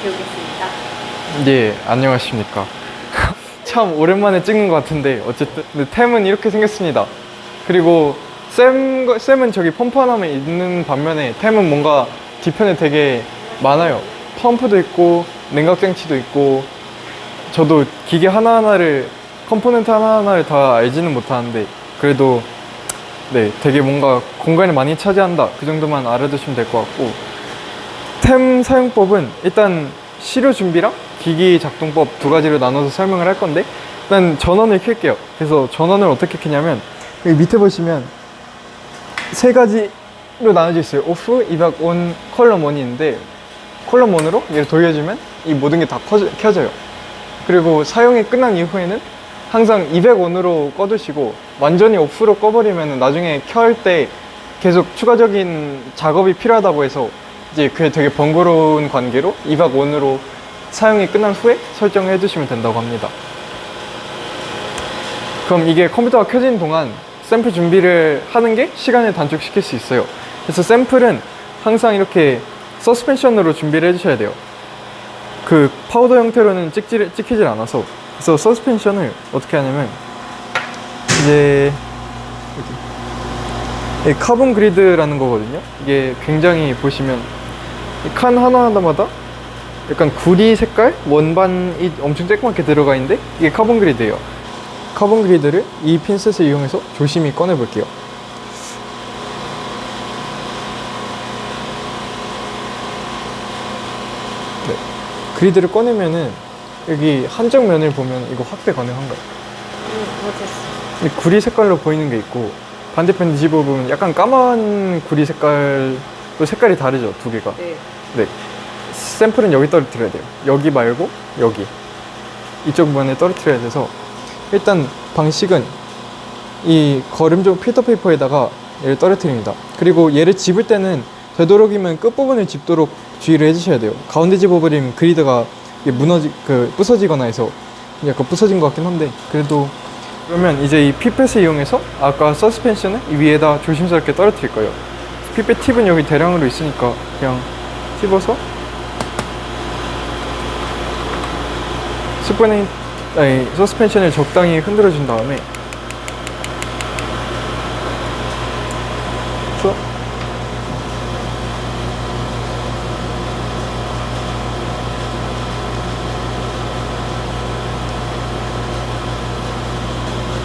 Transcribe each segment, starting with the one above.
배우겠습니다. 예, 안녕하십니까. 참 오랜만에 찍는 것 같은데 어쨌든 근데 템은 이렇게 생겼습니다. 그리고 쌤은 저기 펌프 하나만 있는 반면에 템은 뭔가 뒤편에 되게 많아요. 펌프도 있고 냉각장치도 있고 저도 기계 하나하나를 컴포넌트 하나하나를 다 알지는 못하는데 그래도 네, 되게 뭔가 공간을 많이 차지한다 그 정도만 알아두시면 될 것 같고 템 사용법은 일단 시료 준비랑 기기 작동법 두 가지로 나눠서 설명을 할 건데 일단 전원을 켤게요. 그래서 전원을 어떻게 켜냐면 여기 밑에 보시면 세 가지로 나눠져 있어요. 오프, 이박, 온, 컬럼 온이 있는데 컬럼 온으로 얘를 돌려주면 이 모든 게 다 켜져요. 그리고 사용이 끝난 이후에는 항상 200온으로 꺼두시고 완전히 오프로 꺼버리면 나중에 켤 때 계속 추가적인 작업이 필요하다고 해서 이제 그게 되게 번거로운 관계로 2박 온으로 사용이 끝난 후에 설정해 두시면 된다고 합니다. 그럼 이게 컴퓨터가 켜진 동안 샘플 준비를 하는 게 시간을 단축시킬 수 있어요. 그래서 샘플은 항상 이렇게 서스펜션으로 준비를 해주셔야 돼요. 그 파우더 형태로는 찍히질 않아서. 그래서 서스펜션을 어떻게 하냐면 이제 여기 카본 그리드라는 거거든요. 이게 굉장히 보시면 칸 하나하나마다 약간 구리 색깔 원반이 엄청 쬐끄맣게 들어가 있는데 이게 카본 그리드예요. 카본 그리드를 이 핀셋을 이용해서 조심히 꺼내 볼게요. 네. 그리드를 꺼내면은 여기 한쪽 면을 보면 이거 확대 가능한가요? 못했어. 이 구리 색깔로 보이는 게 있고 반대편 뒤집어보면 약간 까만 구리 색깔 또 색깔이 다르죠, 두 개가. 네. 네. 샘플은 여기 떨어뜨려야 돼요. 여기 말고 여기 이쪽 면에 떨어뜨려야 돼서 일단 방식은 이 거름종 필터 페이퍼에다가 얘를 떨어뜨립니다. 그리고 얘를 집을 때는 되도록이면 끝부분을 집도록 주의를 해주셔야 돼요. 가운데 집어버리면 그리드가 부서지거나 해서 약간 부서진 것 같긴 한데 그래도 그러면 이제 이 피펫을 이용해서 아까 서스펜션을 이 위에다 조심스럽게 떨어뜨릴 거예요. 피펫 팁은 여기 대량으로 있으니까 그냥 찝어서 서스펜션을 적당히 흔들어 준 다음에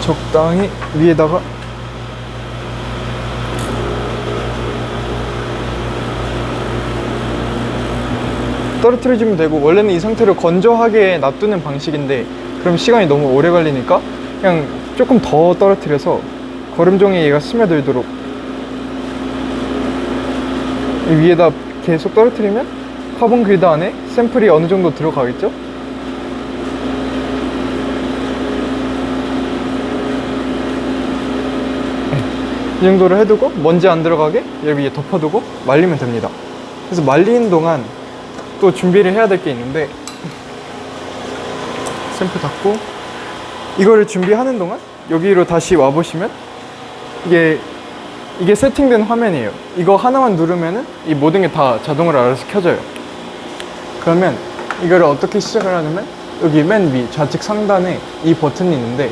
적당히 위에다가 떨어뜨려주면 되고 원래는 이 상태로 건조하게 놔두는 방식인데 그럼 시간이 너무 오래 걸리니까 그냥 조금 더 떨어뜨려서 거름종에 얘가 스며들도록 위에다 계속 떨어뜨리면 카본 그리드 안에 샘플이 어느 정도 들어가겠죠? 이 정도로 해두고 먼지 안 들어가게 얘 위에 덮어두고 말리면 됩니다. 그래서 말리는 동안 또 준비를 해야 될 게 있는데 샘플 닫고 이거를 준비하는 동안 여기로 다시 와보시면 이게 세팅된 화면이에요. 이거 하나만 누르면은 이 모든 게 다 자동으로 알아서 켜져요. 그러면 이거를 어떻게 시작을 하냐면 여기 맨 위 좌측 상단에 이 버튼이 있는데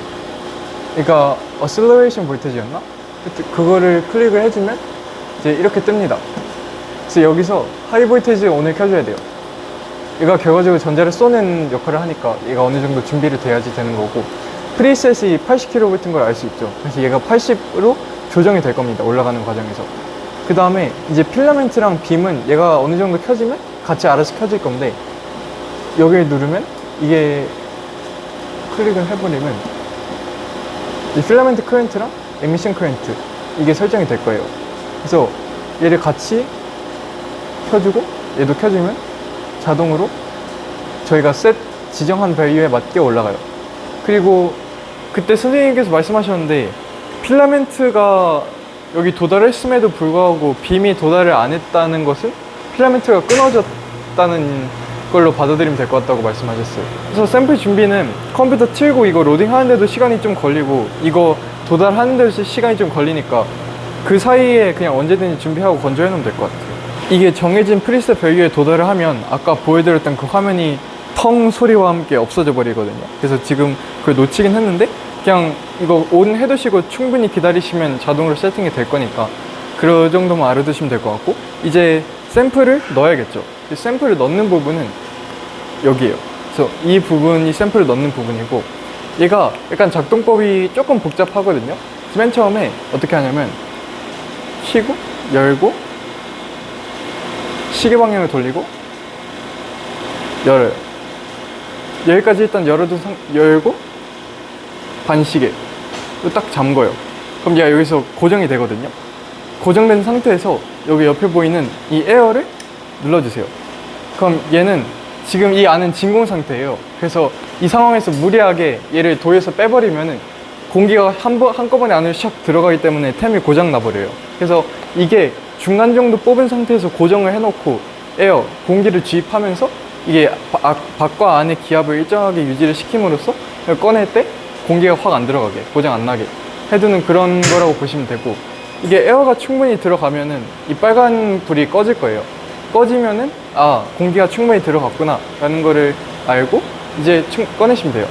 그러니까 어셀러레이션 볼테지였나? 그거를 클릭을 해주면 이제 이렇게 뜹니다. 그래서 여기서 하이 볼테지 온을 켜줘야 돼요. 얘가 결과적으로 전자를 쏘는 역할을 하니까 얘가 어느 정도 준비를 돼야지 되는 거고 프리셋이 80kV인 걸 알 수 있죠. 그래서 얘가 80으로 조정이 될 겁니다. 올라가는 과정에서. 그 다음에 이제 필라멘트랑 빔은 얘가 어느 정도 켜지면 같이 알아서 켜질 건데 여기를 누르면 이게 클릭을 해버리면 이 필라멘트 커런트랑 에미션 커런트 이게 설정이 될 거예요. 그래서 얘를 같이 켜주고 얘도 켜주면 자동으로 저희가 지정한 밸류에 맞게 올라가요. 그리고 그때 선생님께서 말씀하셨는데 필라멘트가 여기 도달했음에도 불구하고 빔이 도달을 안 했다는 것은 필라멘트가 끊어졌다는 걸로 받아들이면 될 것 같다고 말씀하셨어요. 그래서 샘플 준비는 컴퓨터 틀고 이거 로딩 하는데도 시간이 좀 걸리고 이거 도달하는 데도 시간이 좀 걸리니까 그 사이에 그냥 언제든지 준비하고 건조해 놓으면 될 것 같아요. 이게 정해진 프리셋 밸류에 도달을 하면 아까 보여드렸던 그 화면이 텅 소리와 함께 없어져 버리거든요. 그래서 지금 그걸 놓치긴 했는데 그냥 이거 온 해두시고 충분히 기다리시면 자동으로 세팅이 될 거니까 그 정도만 알아두시면 될 것 같고, 이제 샘플을 넣어야겠죠. 이 샘플을 넣는 부분은 여기에요. 그래서 이 부분이 샘플을 넣는 부분이고, 얘가 약간 작동법이 조금 복잡하거든요. 그래서 맨 처음에 어떻게 하냐면 켜고 열고 시계 방향을 돌리고 열어요. 여기까지 일단 열고 반시계 딱 잠궈요. 그럼 얘가 여기서 고정이 되거든요. 고정된 상태에서 여기 옆에 보이는 이 에어를 눌러주세요. 그럼 얘는 지금 이 안은 진공 상태예요. 그래서 이 상황에서 무리하게 얘를 도에서 빼버리면은 공기가 한꺼번에 안으로 샥 들어가기 때문에 템이 고장 나버려요. 그래서 이게 중간 정도 뽑은 상태에서 고정을 해놓고 에어, 공기를 주입하면서 이게 밖과 안의 기압을 일정하게 유지를 시킴으로써 꺼낼 때 공기가 확 안 들어가게, 고장 안 나게 해두는 그런 거라고 보시면 되고, 이게 에어가 충분히 들어가면은 이 빨간 불이 꺼질 거예요. 꺼지면은 아, 공기가 충분히 들어갔구나 라는 거를 알고 이제 꺼내시면 돼요.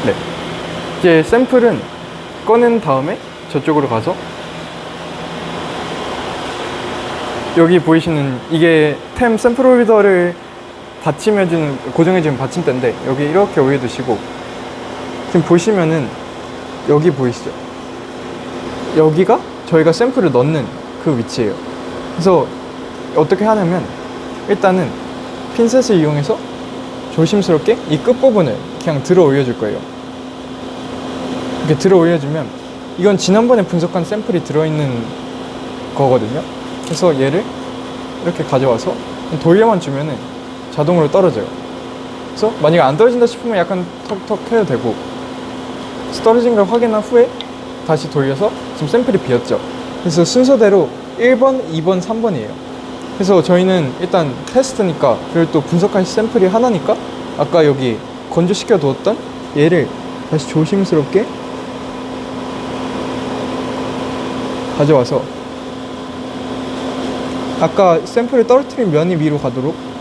네, 이제 샘플은 꺼낸 다음에 저쪽으로 가서 여기 보이시는 이게 템 샘플 홀더를 받침해주는, 고정해주는 받침대인데 여기 이렇게 올려두시고, 지금 보시면은 여기 보이시죠? 여기가 저희가 샘플을 넣는 그 위치예요. 그래서 어떻게 하냐면 일단은 핀셋을 이용해서 조심스럽게 이 끝부분을 그냥 들어 올려줄 거예요. 이렇게 들어 올려주면 이건 지난번에 분석한 샘플이 들어있는 거거든요. 그래서 얘를 이렇게 가져와서 돌려만 주면은 자동으로 떨어져요. 그래서 만약에 안 떨어진다 싶으면 약간 턱턱 해도 되고, 떨어진 걸 확인한 후에 다시 돌려서 지금 샘플이 비었죠. 그래서 순서대로 1번, 2번, 3번이에요. 그래서 저희는 일단 테스트니까, 그리고 또 분석할 샘플이 하나니까 아까 여기 건조시켜 두었던 얘를 다시 조심스럽게 가져와서 아까 샘플을 떨어뜨린 면이 위로 가도록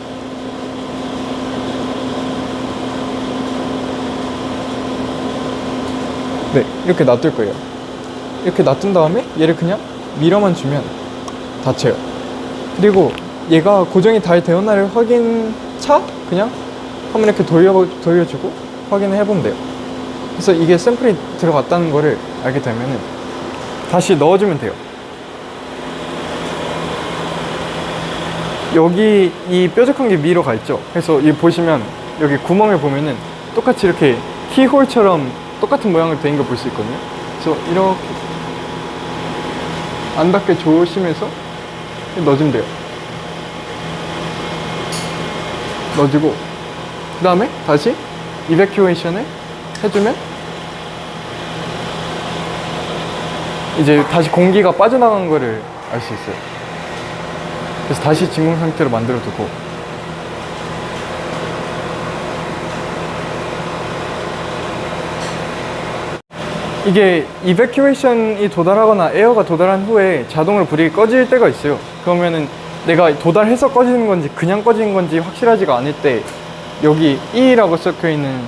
네, 이렇게 놔둘 거예요. 이렇게 놔둔 다음에 얘를 그냥 밀어만 주면 닫혀요. 그리고 얘가 고정이 잘 되었나를 확인차 그냥 한번 이렇게 돌려주고 확인을 해보면 돼요. 그래서 이게 샘플이 들어갔다는 거를 알게 되면은 다시 넣어주면 돼요. 여기 이 뾰족한 게 위로 가 있죠. 그래서 이 보시면 여기 구멍을 보면은 똑같이 이렇게 키홀처럼 똑같은 모양으로 된 거 볼 수 있거든요. 그래서 이렇게 안 닿게 조심해서 넣어주면 돼요. 넣어주고 그 다음에 다시 이베큐에이션을 해주면 이제 다시 공기가 빠져나간 거를 알 수 있어요. 그래서 다시 진공 상태로 만들어 두고, 이게 이베큐에이션이 도달하거나 에어가 도달한 후에 자동으로 불이 꺼질 때가 있어요. 그러면은 내가 도달해서 꺼지는 건지 그냥 꺼지는 건지 확실하지가 않을 때 여기 E라고 적혀 있는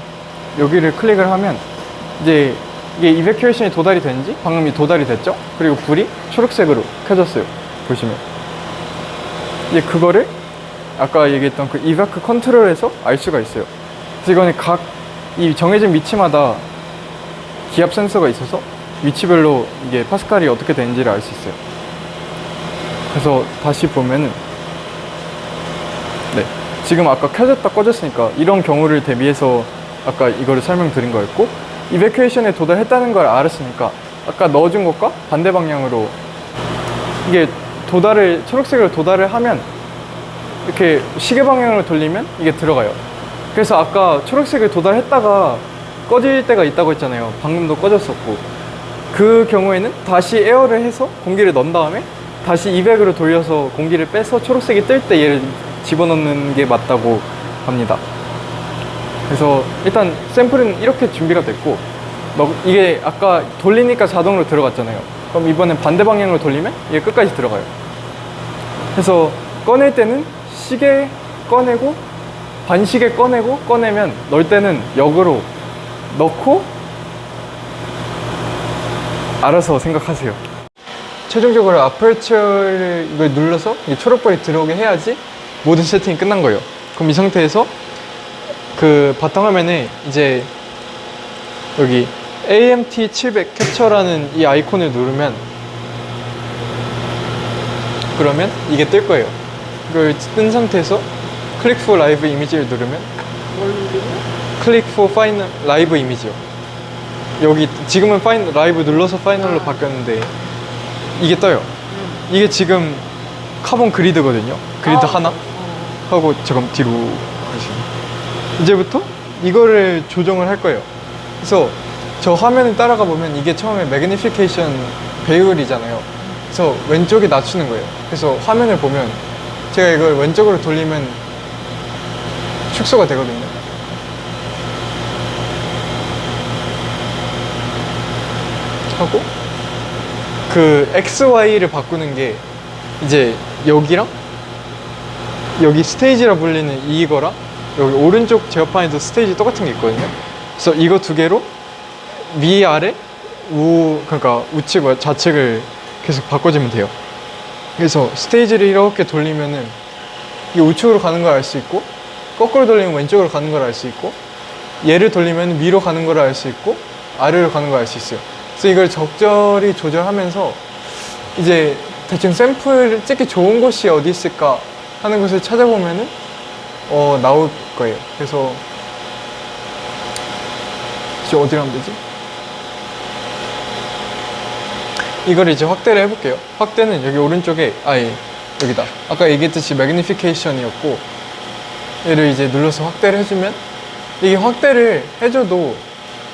여기를 클릭을 하면 이제 이게 이베큐에이션이 도달이 되는지, 방금 이 도달이 됐죠? 그리고 불이 초록색으로 켜졌어요. 보시면 이제 그거를 아까 얘기했던 그 이베큐 컨트롤에서 알 수가 있어요. 그래서 이거는 각 이 정해진 위치마다 기압 센서가 있어서 위치별로 이게 파스칼이 어떻게 되는지를 알 수 있어요. 그래서 다시 보면은 네, 지금 아까 켜졌다 꺼졌으니까 이런 경우를 대비해서 아까 이거를 설명드린 거였고, 이베큐에이션에 도달했다는 걸 알았으니까 아까 넣어준 것과 반대 방향으로 이게 초록색으로 도달을 하면 이렇게 시계 방향으로 돌리면 이게 들어가요. 그래서 아까 초록색을 도달했다가 꺼질 때가 있다고 했잖아요. 방금도 꺼졌었고, 그 경우에는 다시 에어를 해서 공기를 넣은 다음에 다시 200으로 돌려서 공기를 빼서 초록색이 뜰 때 얘를 집어넣는 게 맞다고 합니다. 그래서 일단 샘플은 이렇게 준비가 됐고, 이게 아까 돌리니까 자동으로 들어갔잖아요. 그럼 이번엔 반대 방향으로 돌리면 이게 끝까지 들어가요. 그래서 꺼낼 때는 시계 꺼내고 반시계 꺼내고 꺼내면 넣을 때는 역으로 넣고 알아서 생각하세요. 최종적으로 아퍼처를 이걸 눌러서 이 초록불이 들어오게 해야지 모든 세팅이 끝난 거예요. 그럼 이 상태에서 그 바탕화면에 이제 여기 AMT700 캡처라는 이 아이콘을 누르면 그러면 이게 뜰 거예요. 이걸 뜬 상태에서 클릭 for 라이브 이미지를 누르면 클릭 for 파이널 라이브 이미지요. 여기 지금은 라이브 눌러서 파이널로 바뀌었는데 이게 떠요. 이게 지금 카본 그리드거든요. 그리드 하나 하고 조금 뒤로 가시면 이제부터 이거를 조정을 할 거예요. 그래서 저 화면을 따라가 보면 이게 처음에 매그니피케이션 배율이잖아요. 그래서 왼쪽에 낮추는 거예요. 그래서 화면을 보면 제가 이걸 왼쪽으로 돌리면 축소가 되거든요. 하고 그 XY를 바꾸는 게 이제 여기랑 여기 스테이지라 불리는 이거랑 여기 오른쪽 제어판에도 스테이지 똑같은 게 있거든요. 그래서 이거 두 개로 위, 아래, 그러니까 우측, 좌측을 계속 바꿔주면 돼요. 그래서 스테이지를 이렇게 돌리면은 이게 우측으로 가는 걸 알 수 있고, 거꾸로 돌리면 왼쪽으로 가는 걸 알 수 있고, 얘를 돌리면 위로 가는 걸 알 수 있고, 아래로 가는 걸 알 수 있어요. 그래서 이걸 적절히 조절하면서 이제 대충 샘플 찍기 좋은 곳이 어디 있을까 하는 것을 찾아보면은 나올 거예요. 그래서 이제 어디로 하면 되지? 이걸 이제 확대를 해볼게요. 확대는 여기 오른쪽에 여기다. 아까 얘기했듯이 매그니피케이션이었고 얘를 이제 눌러서 확대를 해주면 이게 확대를 해줘도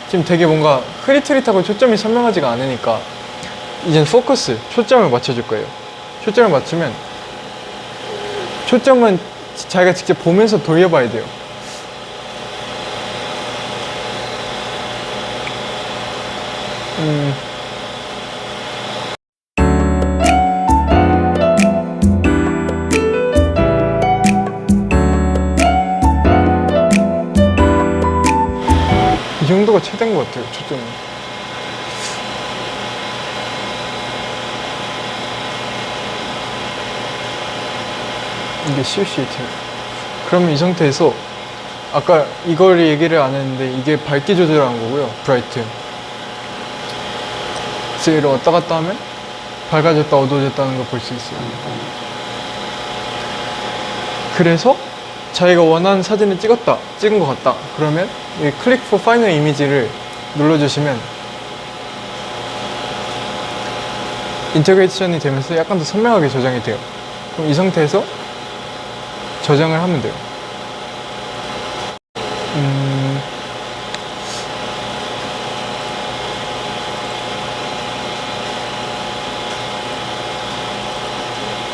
지금 되게 뭔가 흐릿흐릿하고 초점이 선명하지가 않으니까 이젠 포커스, 초점을 맞춰줄 거예요. 초점을 맞추면 초점은 자기가 직접 보면서 돌려봐야 돼요. 이 정도가 최대인 것 같아요, 초점은. 이게 CCTV. 그러면 이 상태에서 아까 이걸 얘기를 안 했는데 이게 밝기 조절한 거고요. 브라이트. 그래서 얘를 왔다 갔다 하면 밝아졌다 어두워졌다는 걸 볼 수 있어요. 그래서 자기가 원하는 사진을 찍은 것 같다. 그러면 이 클릭 for 파이널 이미지를 눌러주시면 인터그레이션이 되면서 약간 더 선명하게 저장이 돼요. 그럼 이 상태에서 저장을 하면 돼요.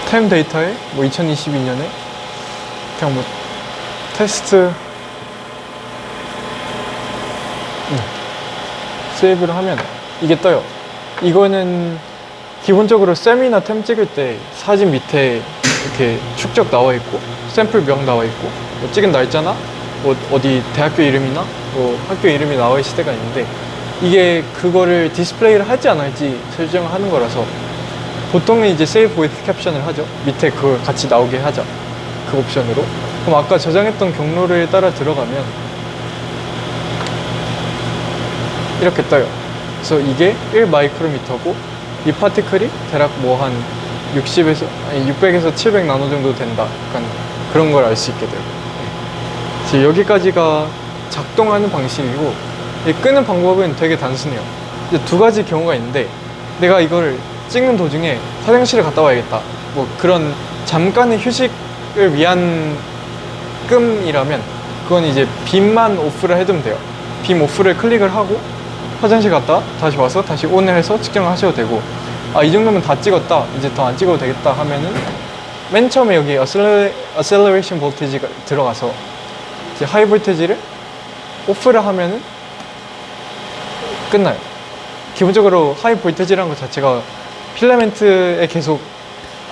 타임 데이터에 뭐 2022년에 그냥 뭐 테스트 세이브를 하면 이게 떠요. 이거는 기본적으로 셈이나 템 찍을 때 사진 밑에 이렇게 축적 나와 있고 샘플명 나와 있고 뭐 찍은 날짜나 뭐 어디 대학교 이름이나 뭐 학교 이름이 나와 있을 때가 있는데 이게 그거를 디스플레이를 할지 안 할지 설정을 하는 거라서 보통은 이제 Save with 캡션을 하죠. 밑에 그걸 같이 나오게 하자. 그 옵션으로. 그럼 아까 저장했던 경로를 따라 들어가면 이렇게 떠요. 그래서 이게 1마이크로미터고 이 파티클이 대략 뭐 한 600에서 700 나노 정도 된다. 약간 그런 걸 알 수 있게 돼요. 그래서 여기까지가 작동하는 방식이고 끄는 방법은 되게 단순해요. 이제 두 가지 경우가 있는데 내가 이걸 찍는 도중에 화장실을 갔다 와야겠다. 뭐 그런 잠깐의 휴식을 위한 끔이라면 그건 이제 빔만 오프를 해두면 돼요. 빔 오프를 클릭을 하고 화장실 갔다 다시 와서 다시 ON을 해서 측정을 하셔도 되고 이 정도면 다 찍었다 이제 더 안 찍어도 되겠다 하면은 맨 처음에 여기 acceleration voltage가 들어가서 이제 하이 볼테지를 오프를 하면은 끝나요. 기본적으로 하이 볼테이지라는 것 자체가 필라멘트에 계속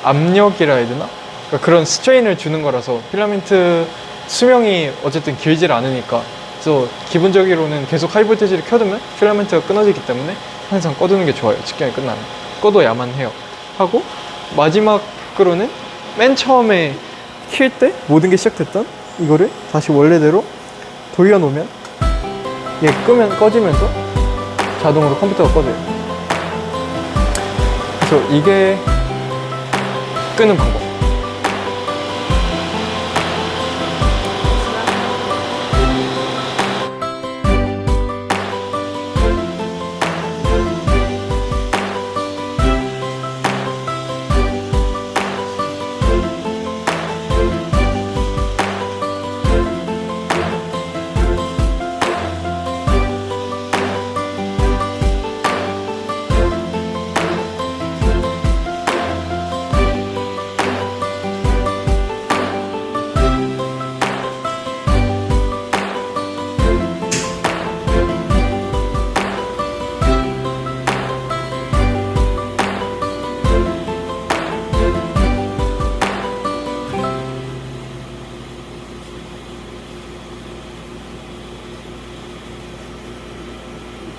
압력이라 해야 되나? 그러니까 그런 스트레인을 주는 거라서 필라멘트 수명이 어쨌든 길질 않으니까, 그래서 기본적으로는 계속 하이 볼테이지를 켜두면 필라멘트가 끊어지기 때문에 항상 꺼두는 게 좋아요. 직경이 끝나면 꺼둬야만 해요. 하고 마지막으로는 맨 처음에 킬 때 모든 게 시작됐던 이거를 다시 원래대로 돌려놓으면 얘 끄면 꺼지면서 자동으로 컴퓨터가 꺼져요. 그래서 이게 끄는 방법.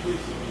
Please.